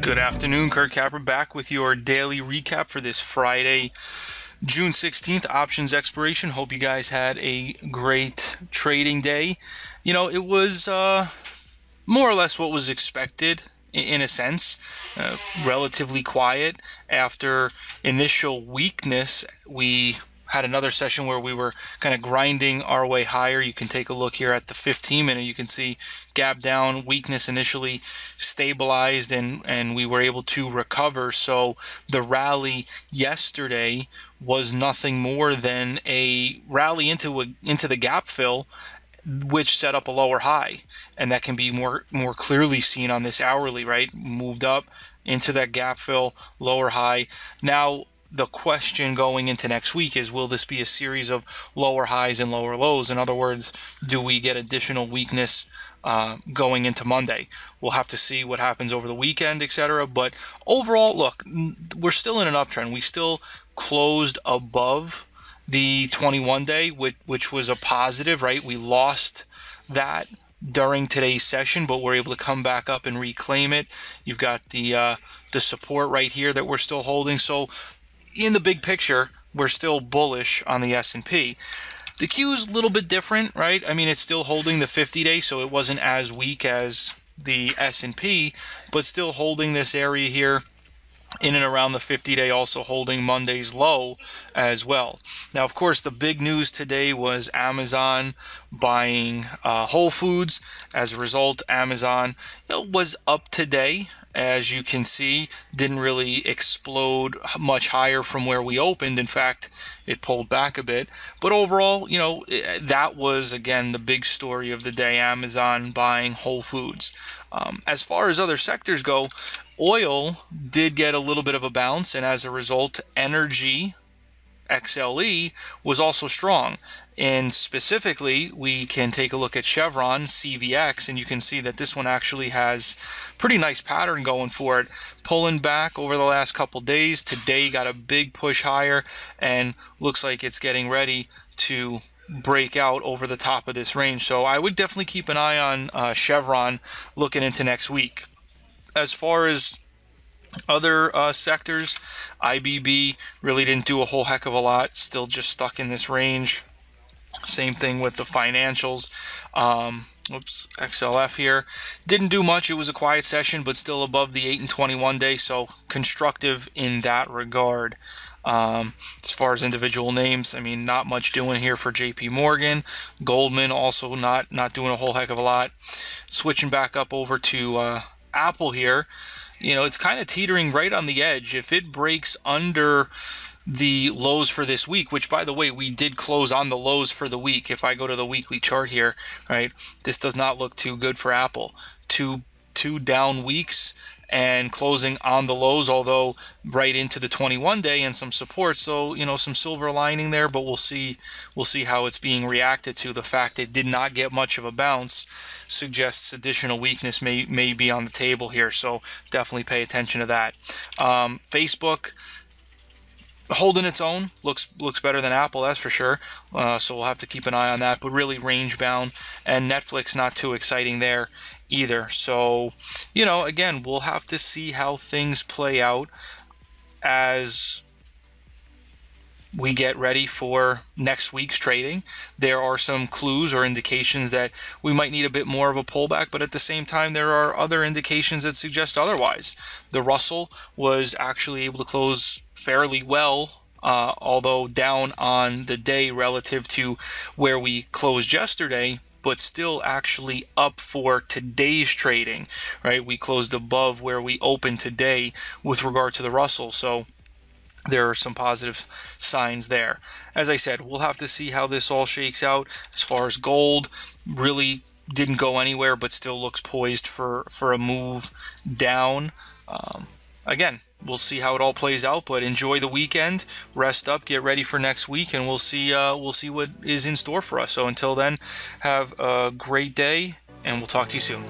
Good afternoon, Kurt Capra back with your daily recap for this Friday, June 16th, options expiration. Hope you guys had a great trading day. You know, it was more or less what was expected in a sense. Relatively quiet. After initial weakness, we had another session where we were kind of grinding our way higher. You can take a look here at the 15-minute. You can see gap down, weakness initially stabilized, and we were able to recover. So the rally yesterday was nothing more than a rally into the gap fill, which set up a lower high, and that can be more clearly seen on this hourly, right? Moved up into that gap fill, lower high. Now the question going into next week is, will this be a series of lower highs and lower lows? In other words, do we get additional weakness going into Monday? We'll have to see what happens over the weekend, etc. But overall, look, we're still in an uptrend. We still closed above the 21-day, which was a positive, right? We lost that during today's session, but we're able to come back up and reclaim it. You've got the support right here that we're still holding. So in the big picture, we're still bullish on the S&P. The Q is a little bit different, right? I mean, it's still holding the 50-day, so it wasn't as weak as the S&P, but still holding this area here in and around the 50-day, also holding Monday's low as well. Now, of course, the big news today was Amazon buying Whole Foods. As a result, Amazon was up today. As you can see, didn't really explode much higher from where we opened. In fact, it pulled back a bit. But overall, that was, again, the big story of the day, Amazon buying Whole Foods. As far as other sectors go, oil did get a little bit of a bounce, and as a result, energy, XLE, was also strong. And specifically, we can take a look at Chevron, CVX, and you can see that this one actually has pretty nice pattern going for it, pulling back over the last couple days. Today got a big push higher and looks like it's getting ready to break out over the top of this range. So I would definitely keep an eye on Chevron looking into next week. As far as other sectors, IBB really didn't do a whole heck of a lot, still just stuck in this range. Same thing with the financials. XLF here didn't do much. It was a quiet session, but still above the 8 and 21 day, so constructive in that regard. As far as individual names, I mean, not much doing here for JP Morgan. Goldman also not doing a whole heck of a lot. Switching back up over to Apple here, it's kind of teetering right on the edge. If it breaks under the lows for this week, which, by the way, we did close on the lows for the week. If I go to the weekly chart here, right, this does not look too good for Apple. Two down weeks and closing on the lows, although right into the 21-day and some support. So, some silver lining there, but we'll see how it's being reacted to. The fact it did not get much of a bounce suggests additional weakness may be on the table here. So definitely pay attention to that. Facebook holding its own, looks better than Apple, that's for sure. So we'll have to keep an eye on that, but really range bound. And Netflix, not too exciting there either. So, again, we'll have to see how things play out as we get ready for next week's trading. There are some clues or indications that we might need a bit more of a pullback, but at the same time, there are other indications that suggest otherwise. The Russell was actually able to close fairly well, although down on the day relative to where we closed yesterday, but still actually up for today's trading, right? We closed above where we opened today with regard to the Russell. So there are some positive signs there. As I said, we'll have to see how this all shakes out. As far as gold, really didn't go anywhere, but still looks poised for a move down. Again, we'll see how it all plays out, but enjoy the weekend, rest up, get ready for next week, and we'll see what is in store for us. So until then, have a great day, and we'll talk to you soon.